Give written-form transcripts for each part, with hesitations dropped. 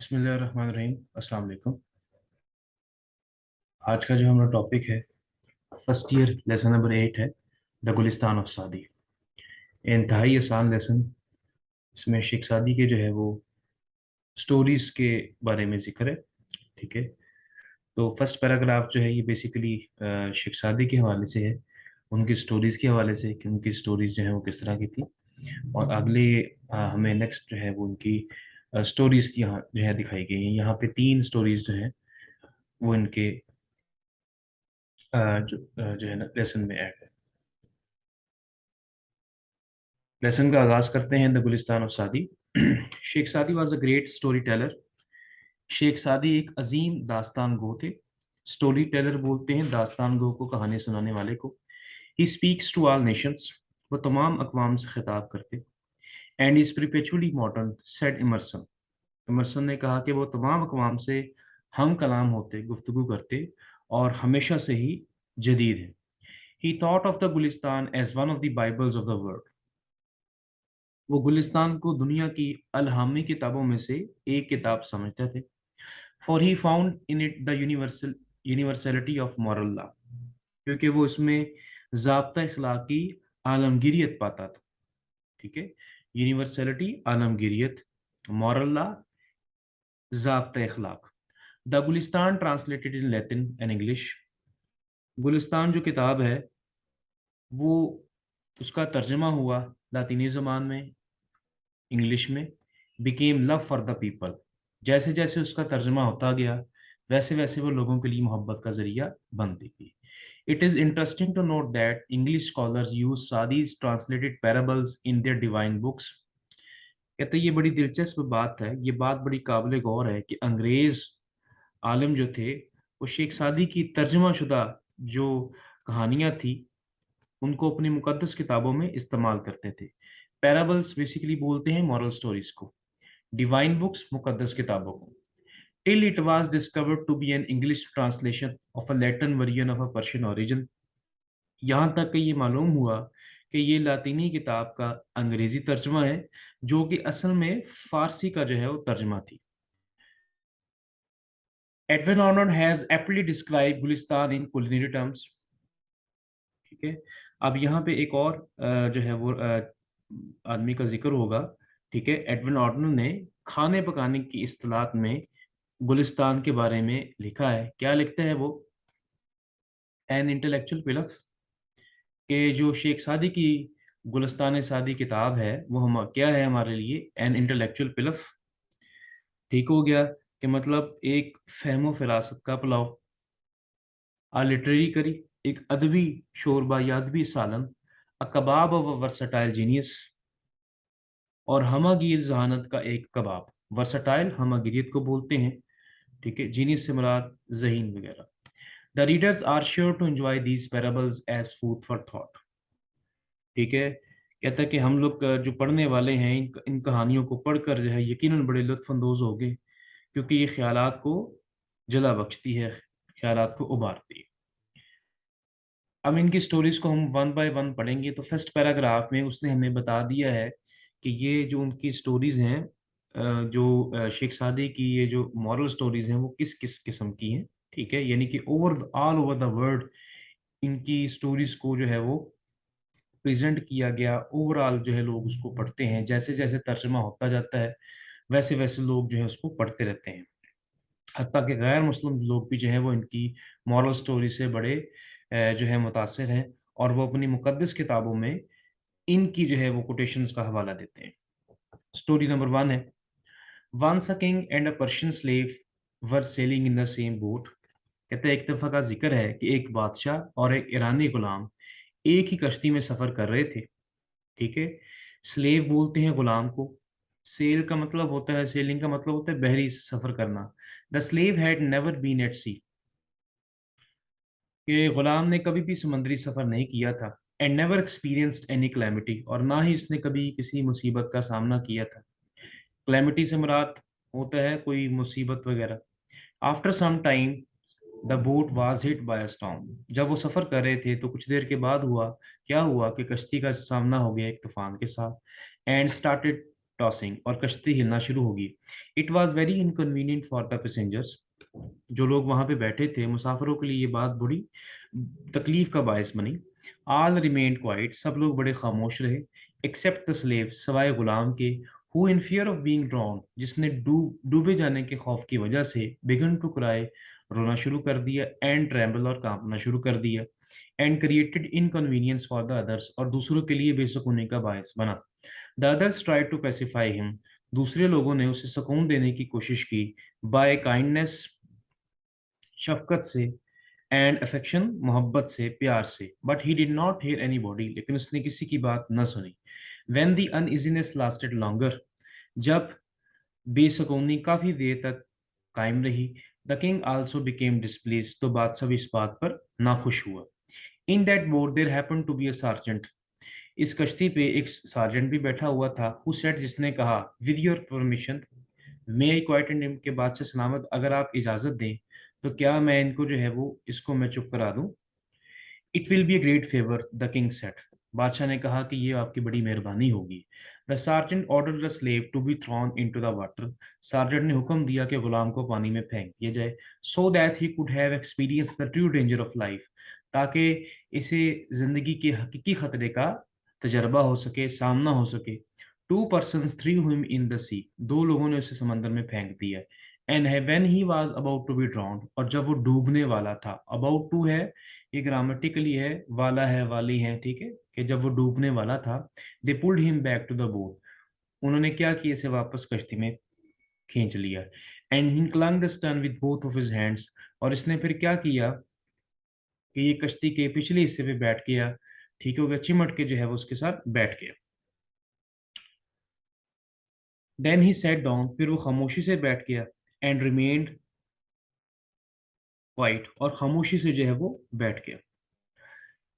बिस्मिल्लाहिर्रहमानिर्रहीम। अस्सलाम वालेकुम। आज का जो हमारा टॉपिक है फर्स्ट ईयर लेसन नंबर 8 है द गुलिस्तान ऑफ सादी। ये इंतहाई आसान लेसन। इसमें शेख सादी के जो है वो स्टोरीज के बारे में जिक्र है। ठीक है। तो फर्स्ट पैराग्राफ जो है ये बेसिकली शेख सादी के हवाले से है, उनकी स्टोरीज के हवाले से कि उनकी स्टोरीज जो है वो किस तरह की थी। और अगले हमें नेक्स्ट जो है वो उनकी स्टोरीज यहाँ जो है दिखाई गई हैं। यहाँ पे तीन स्टोरीज जो है वो इनके जो है ना लेसन में ऐड है। लेसन का आगाज करते हैं the Gulistan of Saadi. Sheikh Saadi was a great storyteller. Sheikh Saadi एक अजीम दास्तान गो थे। स्टोरी टेलर बोलते हैं दास्तान गो को, कहानी सुनाने वाले को। He speaks to all nations, वो तमाम अकवाम से खिताब करते। And is perpetually modern, said Emerson. Emerson ने कहा कि वो तमाम अकवाम से हम कलाम होते, गुफ्तगू करते और हमेशा से ही जदीद है। He thought of the Gulistan as one of the Bibles of the world. वो गुलिस्तान को दुनिया की अलहामी किताबों में से एक किताब समझते थे। For he found in it the universality of moral law, क्योंकि वो इसमें ज़ाब्ता इखलाक की आलमगीरियत पाता था। ठीक है। यूनिवर्सलिटी, आलमगीरियत, मॉरल लॉ, ज़ाब्ता इखलाक। The Gulistan translated in Latin and English. Gulistan जो किताब है वो, उसका तर्जमा हुआ लातीनी ज़बान में, इंग्लिश में। Became love for the people. जैसे जैसे उसका तर्जमा होता गया वैसे वैसे वो लोगों के लिए मोहब्बत का जरिया बनती गई। It is interesting to note that English scholars use Saadi's translated parables in their divine books. कहते हैं ये बड़ी दिलचस्प बात है, ये बात बड़ी काबिल गौर है कि अंग्रेज आलिम जो थे वो शेख सादी की तर्जमा शुदा जो कहानियाँ थी उनको अपनी मुकद्दस किताबों में इस्तेमाल करते थे। पैराबल्स बेसिकली बोलते हैं मॉरल स्टोरीज को, डिवाइन बुक्स मुकद्दस किताबों को। Till it was discovered to be an English translation of a Latin version of a Persian origin. यहाँ तक कि ये मालूम हुआ कि ये लातीनी किताब का अंग्रेजी तर्जमा है जो कि असल में फारसी का जो है वो तर्जमा थी। Edwin Arnold has aptly describe Gulistan in culinary terms. ठीक है। अब यहाँ पे एक और जो है वो आदमी का जिक्र होगा। ठीक है। एडविन ऑर्नल्ड ने खाने पकाने की इस्तिलाहत में गुलिस्तान के बारे में लिखा है। क्या लिखते हैं वो? एन इंटेलेक्चुअल पिलफ, के जो शेख सादी की गुलिस्तान सादी किताब है वो हम क्या है हमारे लिए? An intellectual pilaf. ठीक हो गया कि मतलब एक फहमो फिरासत का पुलाव। आ लिटरेरी करी, एक अदबी शोरबा या अदबी सालन। अ कबाब ऑफ वर्सटाइल जीनियस, और हमागीर जहानत का एक कबाब। वर्सटाइल हमागिरियत को बोलते हैं। ठीक है। जीनियस से मुराद जहीन वगैरह। The readers are sure to enjoy these parables as food for thought. ठीक है। कहता है कि हम लोग जो पढ़ने वाले हैं इन कहानियों को पढ़कर जो है यकीनन बड़े लुत्फ अंदोज होंगे, क्योंकि ये ख्यालात को जला बख्शती है, ख्यालात को उभारती है। अब इनकी स्टोरीज को हम वन बाय वन पढ़ेंगे। तो फर्स्ट पैराग्राफ में उसने हमें बता दिया है कि ये जो उनकी स्टोरीज हैं, जो शेख सादी की ये जो मॉरल स्टोरीज हैं वो किस किस किस्म की हैं। ठीक है। यानी कि over all over the world इनकी स्टोरीज को जो है वो प्रेजेंट किया गया। ओवरऑल जो है लोग उसको पढ़ते हैं, जैसे जैसे तर्जमा होता जाता है वैसे वैसे लोग जो है उसको पढ़ते रहते हैं। हत्ता कि गैर मुस्लिम लोग भी जो है वो इनकी मॉरल स्टोरी से बड़े जो है मुतासिर हैं, और वो अपनी मुकद्दस किताबों में इनकी जो है वो कोटेशंस का हवाला देते हैं। स्टोरी नंबर 1 है, once a king and a Persian slave were sailing in the same boat. कहते हैं एक दफा का जिक्र है कि एक बादशाह और एक ईरानी गुलाम एक ही कश्ती में सफर कर रहे थे। ठीक है। स्लेव बोलते हैं गुलाम को। सेल का मतलब होता है, सेलिंग का मतलब होता है बहरी सफर करना। The slave had never been at sea, कि गुलाम ने कभी भी समुद्री सफर नहीं किया था। And never experienced any calamity, और ना ही इसने कभी किसी मुसीबत का सामना किया था। क्लैमिटी से मुराद होता है कोई मुसीबत वगैरह। After some time the boat was hit by a storm. जब वो सफर कर रहे थे तो कुछ देर के बाद हुआ, क्या हुआ कि कश्ती का सामना हो गया एक तूफान के साथ। एंड स्टार्टेड टॉसिंग, और कश्ती हिलना शुरू होगी। It was very inconvenient for the passengers, जो लोग वहां पे बैठे थे मुसाफिरों के लिए ये बात बड़ी तकलीफ का बायस बनी। ऑल रिमेन्ड क्वाइट, सब लोग बड़े खामोश रहे, एक्सेप्ट द स्लेव, सवाए गुलाम के, who in fear of being drawn, जिसने डूबे जाने के खौफ की वजह से बिगन टू क्राई, रोना शुरू कर दिया, एंड ट्रेम्बल, और कांपना शुरू कर दिया, and created inconvenience for the others, और दूसरों के लिए बेसुकूनी का बायस बना। The others try to pacify him, दूसरे लोगों ने उसे सुकून देने की कोशिश की, बाय काइंडनेस, शफकत से, एंड अफेक्शन, मोहब्बत से, प्यार से, but he did not hear anybody, लेकिन उसने किसी की बात न सुनी। When the uneasiness lasted longer, जब बेसुकूनी काफी देर तक कायम रही, the king also became displeased, तो बादशाह भी इस बात पर नाखुश हुआ। In that boat there happened to be a sergeant, इस कश्ती पे एक सार्जेंट भी बैठा हुआ था, हु सेड, जिसने कहा, with your permission, may I quite him, के बादशाह सलामत, अगर आप इजाजत दें तो क्या मैं इनको जो है वो इसको मैं चुप करा दूं। It will be a great favour, the king said, बादशाह ने कहा कि ये आपकी बड़ी मेहरबानी होगी। The sergeant order the slave to be thrown into the water, सार्जेंट ने हुक्म दिया कि गुलाम को पानी में फेंक दिया जाए, so that he could have experience the true danger of life, ताकि इसे जिंदगी के हकीकी खतरे का तजर्बा हो सके, सामना हो सके। Two persons threw him in the sea, दो लोगों ने उसे समंदर में फेंक दिया। And when he was about to be drowned, और जब वो डूबने वाला था, अबाउट टू है, ये ग्रामेटिकली है, वाला है, वाली है, ठीक है, कि जब वो डूबने वाला था, they pulled him back to the boat, उन्होंने क्या किया, इसे वापस कश्ती में खींच लिया। And he clung the stern with both of his hands, और इसने फिर क्या किया कि ये कश्ती के पिछले हिस्से पे बैठ गया, ठीक हो गया, चिमट के जो है वो उसके साथ बैठ गया। देन ही सेट डाउन, फिर वो खामोशी से बैठ गया, एंड रिमेन्ड क्वाइट, और खामोशी से जो है वो बैठ गया।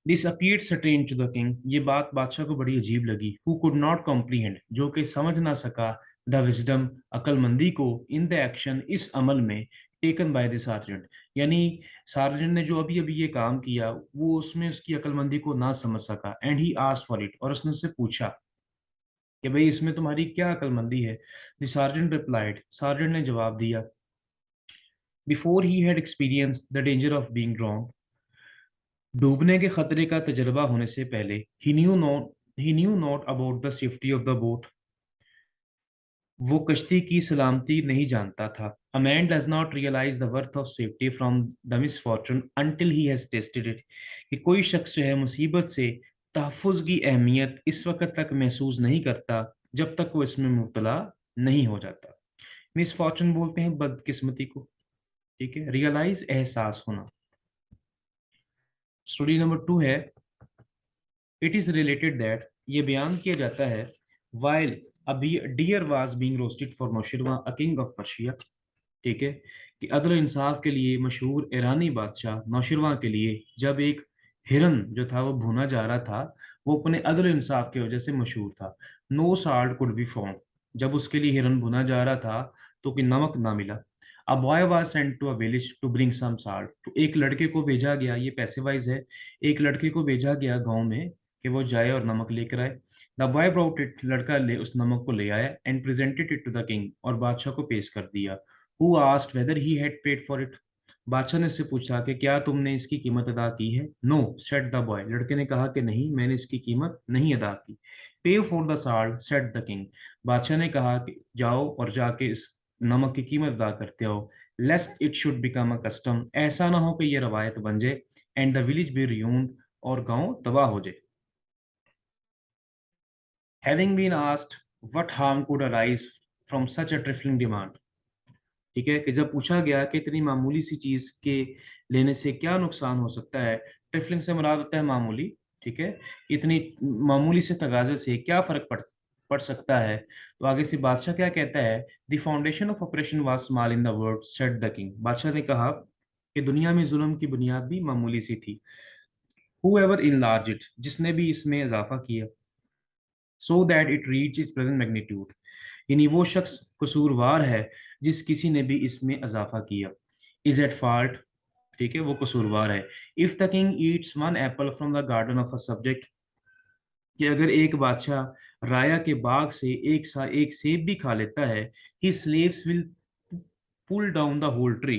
This appeared strange to the king, ये बात बादशाह को बड़ी अजीब लगी, हु कुड नॉट कॉम्प्रीहेंड, जो कि समझ ना सका, द विजडम, अक्लमंदी को, इन द एक्शन, इस अमल में, टेकन बाय द सार्जेंट, यानी सार्जेंट ने जो अभी अभी ये काम किया वो उसमें उसकी अक्लमंदी को ना समझ सका। And he asked for it, और उसने उससे पूछा कि भाई इसमें तुम्हारी क्या अक्लमंदी है। द सार्जेंट रिप्लाइड, सार्जेंट ने जवाब दिया, before he had experience the danger of being drowned, डूबने के खतरे का तजर्बा होने से पहले, he knew not about the safety of the boat, वो कश्ती की सलामती नहीं जानता था। A man does not realise the worth of safety from the misfortune until he has tested it, कि कोई शख्स जो है मुसीबत से तहफ़्फ़ुज़ की अहमियत इस वक्त तक महसूस नहीं करता जब तक वो इसमें मुब्तला नहीं हो जाता। मिसफॉर्चून बोलते हैं बदकिस्मती को, ठीक है, रियलाइज एहसास होना। स्टोरी नंबर 2 है, इट इज रिलेटेड दैट, ये बयान किया जाता है, वाइल अभी deer was being roasted for Nushirvan, a king of Persia, ठीक है, कि अदल इंसाफ के लिए मशहूर ईरानी बादशाह नौशिरवा के लिए जब एक हिरन जो था वो भुना जा रहा था, वो अपने अदल इंसाफ की वजह से मशहूर था। No salt could be found, जब उसके लिए हिरन भुना जा रहा था तो कि नमक ना मिला। A boy was sent to a village to bring some salt, तो एक लड़के को भेजा गया, ये पैसिवाइज है, एक लड़के को भेजा गया गांव में कि वो जाए और नमक लेकर आए। द बॉय ब्रॉट इट, लड़का ले उस नमक को ले आया, and presented it to the king, और बादशाह को पेश कर दिया। Who asked whether he had paid for it, बादशाह ने उससे पूछा कि क्या तुमने इसकी कीमत अदा की है। नो सेड द बॉय, लड़के ने कहा कि नहीं, मैंने इसकी कीमत नहीं अदा की। पे for the salt said the king, बादशाह ने कहा कि जाओ और जाके इस नमक की कीमत अदा करते हो। Lest it should become a custom, ऐसा ना हो कि ये रवायत बन जाए, and the village be ruined, और गांव तबाह हो जाए। Having been asked what harm could arise from such a trifling demand, ठीक है, कि जब पूछा गया कि इतनी मामूली सी चीज के लेने से क्या नुकसान हो सकता है, ट्रिफलिंग से मुराद होता है मामूली, ठीक है, इतनी मामूली से तगाजे से क्या फर्क पड़ सकता है। तो आगे से बादशाह क्या कहता है, the foundation of operation was small in the world said the king, बादशाह ने कहा कि दुनिया में जुल्म की बुनियाद भी मामूली सी थी। हूएवर इनलार्ज इट, जिसने भी इसमें इजाफा किया, so that it reach its present magnitude, यानी वो शख्स कसूरवार है जिस किसी ने भी इसमें इजाफा किया। इज एट फॉल्ट, ठीक है, वो कसूरवार है। If the king Yeats one Apple from the garden of a subject, कि अगर एक बादशाह राया के बाग से एक सेब भी खा लेता है, he slaves will pull down the whole tree,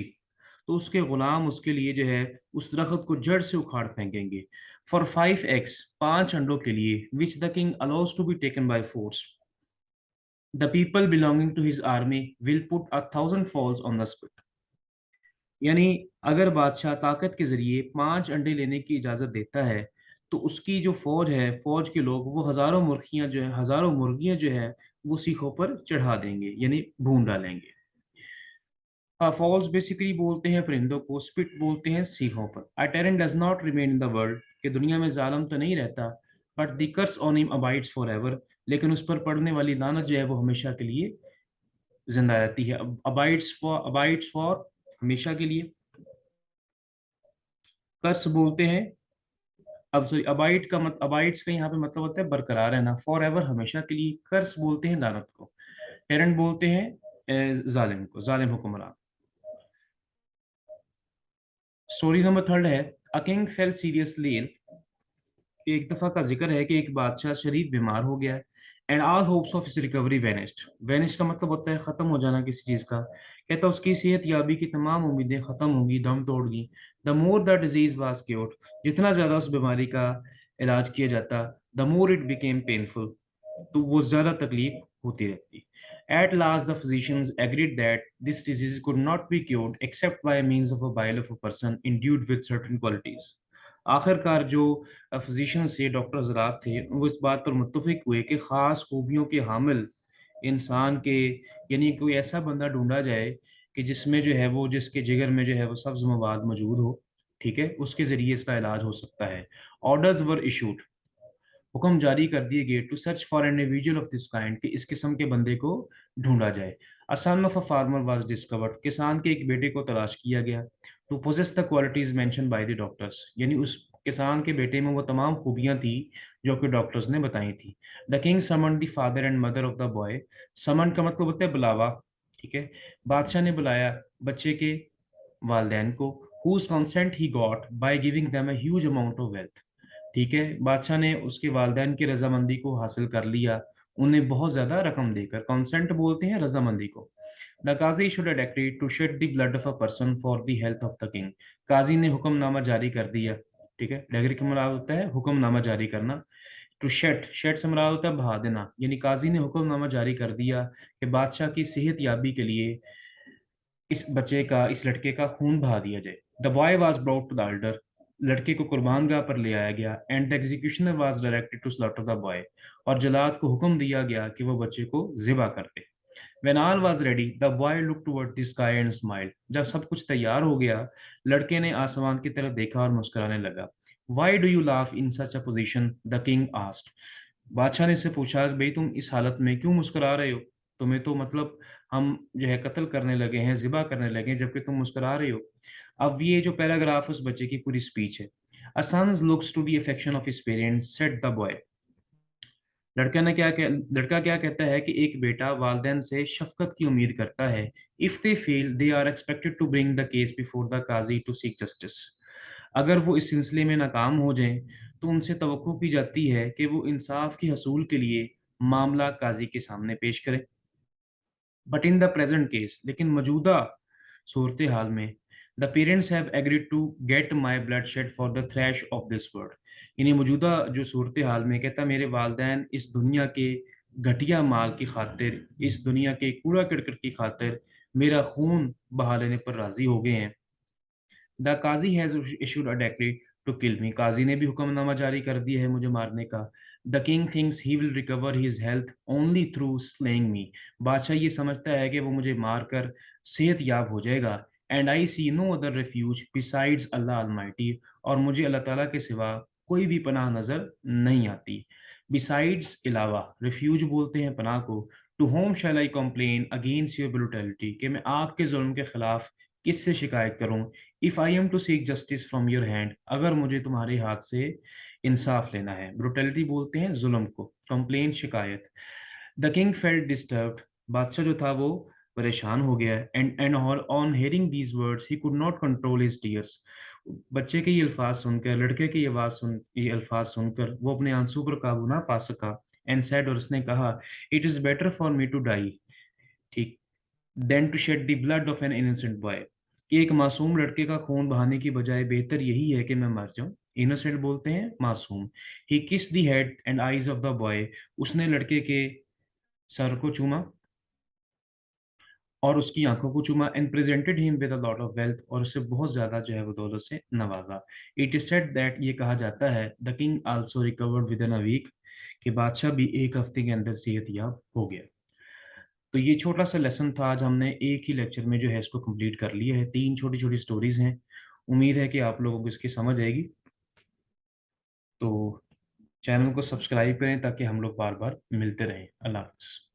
तो उसके गुलाम उसके लिए जो है उस दरख्त को जड़ से उखाड़ फेंकेंगे। फॉर 5 eggs, 5 अंडों के लिए, which the king allows to be taken by force, the people belonging to his army will put 1,000 fowls on the spit. यानी अगर बादशाह ताकत के जरिए 5 अंडे लेने की इजाजत देता है, तो उसकी जो फौज है, फौज के लोग, वो हजारों मुर्गियां जो है वो सीखों पर चढ़ा देंगे, यानी भून डालेंगे। फॉल्स बेसिकली बोलते हैं परिंदों को, स्पिट बोलते हैं सीखों पर। A tyrant does not remain in the world, कि दुनिया में जालिम तो नहीं रहता, but the curse on him abides for ever, लेकिन उस पर पड़ने वाली लानत जो है वो हमेशा के लिए जिंदा रहती है। अबाइड्स फॉर हमेशा के लिए। कर्स बोलते हैं, अब सॉरी, अबाइड्स का यहाँ पे मतलब होता है बरकरार रहना, फॉर एवर हमेशा के लिए। कर्स बोलते हैं लानत को। टेरेंट बोलते हैं जालिम को, जालिम हुक्मरान। स्टोरी नंबर 3 है, a king fell seriously ill. एक दफा का जिक्र है कि एक बादशाह शरीफ बीमार हो गया, and all hopes of his recovery vanished. Vanish का मतलब होता है खत्म हो जाना किसी चीज का। कहता है उसकी सेहत याबी की तमाम उम्मीदें खत्म होंगी, दम तोड़ गई। The more the disease was cured, जितना ज्यादा उस बीमारी का इलाज किया जाता, the more it became painful, तो वो ज्यादा तकलीफ होती रहती। At last, the physicians agreed that this disease could not be cured except by means of a bile of a person endued with certain qualities. आखिरकार जो फिजिशियन से doctor हजरात थे वो इस बात पर मुत्तफिक हुए कि ख़ास खूबियों के हामिल इंसान के, यानी कोई ऐसा बंदा ढूंढा जाए कि जिसमें जो है वो, जिसके जिगर में जो है वो सब्ज मवाद मौजूद हो, ठीक है, उसके ज़रिए इसका इलाज हो सकता है। ऑर्डर्स वर इशूड, हुक्म जारी कर दिए गए, to search for an individual of this kind, कि इस किस्म के बंदे को ढूंढा जाए। A son of a farmer was discovered, किसान के एक बेटे को तलाश किया गया। To possess the qualities mention by the doctors, यानी उस किसान के बेटे में वो तमाम खूबियां थी जो कि डॉक्टर्स ने बताई थी। The king summon the father and mother of the boy. Summon का मतलब होता है बुलावा, ठीक है। बादशाह ने बुलाया बच्चे के वालदैन को, whose consent he got by giving them a huge amount of wealth। ठीक है, बादशाह ने उसके वालदैन की रजामंदी को हासिल कर लिया, उन्हें बहुत ज्यादा रकम देकर। कॉन्सेंट बोलते हैं रजामंदी को। The qazi should decreed to shed the blood of a person for the health of the king. काजी ने हुक्मनामा जारी कर दिया, ठीक है। डिग्री का मुराद होता है हुक्मनामा जारी करना। टू शेड, शेड से मुराद होता है बहा देना, यानी काजी ने हुक्मनामा जारी कर दिया कि बादशाह की सेहत याबी के लिए इस बच्चे का, इस लड़के का खून बहा दिया जाए। The boy was brought to the altar, लड़के को कुर्बानगाह पर ले आया गया। And the executioner was directed to slaughter the boy, और जलाद को हुक्म दिया गया कि वो बच्चे को जिबा कर दे। When all was ready, the boy looked toward the sky and smiled. जब सब कुछ तैयार हो गया, लड़के ने आसमान की तरफ देखा और मुस्कुराने लगा। Why do you laugh in such a position? The king asked. बादशाह ने इससे पूछा कि भाई तुम इस हालत में क्यों मुस्कुरा रहे हो? तुम्हें तो मतलब हम जो है कत्ल करने लगे हैं, जिबा करने लगे हैं, जबकि तुम मुस्कुरा रहे हो। अब ये जो पैराग्राफ उस बच्चे की पूरी स्पीच है। A son looks to the affection of his parents, said the boy. लड़का क्या कहता है कि एक बेटा वालदैन से शफकत की उम्मीद करता है। If they fail, they are expected to bring the case before the qazi to seek justice. अगर वो इस सिलसिले में नाकाम हो जाएं, तो उनसे तवक्को की जाती है कि वो इंसाफ की हसूल के लिए मामला काजी के सामने पेश करें। But in the present case, लेकिन मौजूदा सूरत हाल में, the parents have agreed to get my blood shed for the trash of this world. यानी मौजूदा जो सूरत हाल में, कहता मेरे वालदैन इस दुनिया के घटिया माल की खातिर, इस दुनिया के कूड़ा करकट की खातिर मेरा खून बहा लेने पर राजी हो गए हैं। The qazi has issued a decree to kill me, काजी ने भी हुक्मनामा जारी कर दिया है मुझे मारने का। The king thinks he will recover his health only through slaying me, बादशाह ये समझता है कि वो मुझे मारकर सेहत याब हो जाएगा। And I see no other refuge besides Allah almighty, और मुझे अल्लाह ताला के सिवा कोई भी पनाह नजर नहीं आती। बिसाइड्स अलावा, रिफ्यूज बोलते हैं पनाह को। To whom shall I complain against your brutality, कि मैं आपके जुल्म के खिलाफ किससे शिकायत करूं। If I am to seek justice from your hand, अगर मुझे तुम्हारे हाथ से इंसाफ लेना है। ब्रुटलिटी बोलते हैं जुल्म को, कंप्लेन शिकायत। द किंग फेल्ट डिस्टर्ब्ड, बादशाह जो था वो परेशान हो गया है। And on hearing these words he could not control his tears. बच्चे के ये अल्फाज सुनकर, लड़के की ये अल्फाज सुनकर वो अपने आंसू पर काबू ना पा सका। एंड सेड, और उसने कहा, it is better for me to die, ठीक, then to shed the blood of an innocent boy, कि एक मासूम लड़के का खून बहाने की बजाय बेहतर यही है कि मैं मर जाऊं। इनोसेंट बोलते हैं मासूम। ही किस the head and eyes of the boy, उसने लड़के के सर को चूमा और उसकी आंखों को चूमा। And presented him with a lot of wealth, और उसे बहुत ज्यादा जो है वो दौलत से नवाजा। इट इज सेड दैट, ये कहा जाता है, the king also recovered within a week, कि बादशाह भी एक हफ्ते के अंदर सेहतयाब हो गया। तो ये छोटा सा लेसन था, आज हमने एक ही लेक्चर में जो है इसको कंप्लीट कर लिया है। 3 छोटी छोटी स्टोरीज हैं। उम्मीद है कि आप लोगों को इसकी समझ आएगी। तो चैनल को सब्सक्राइब करें ताकि हम लोग बार बार मिलते रहें। अल्लाह हाफ़िज़।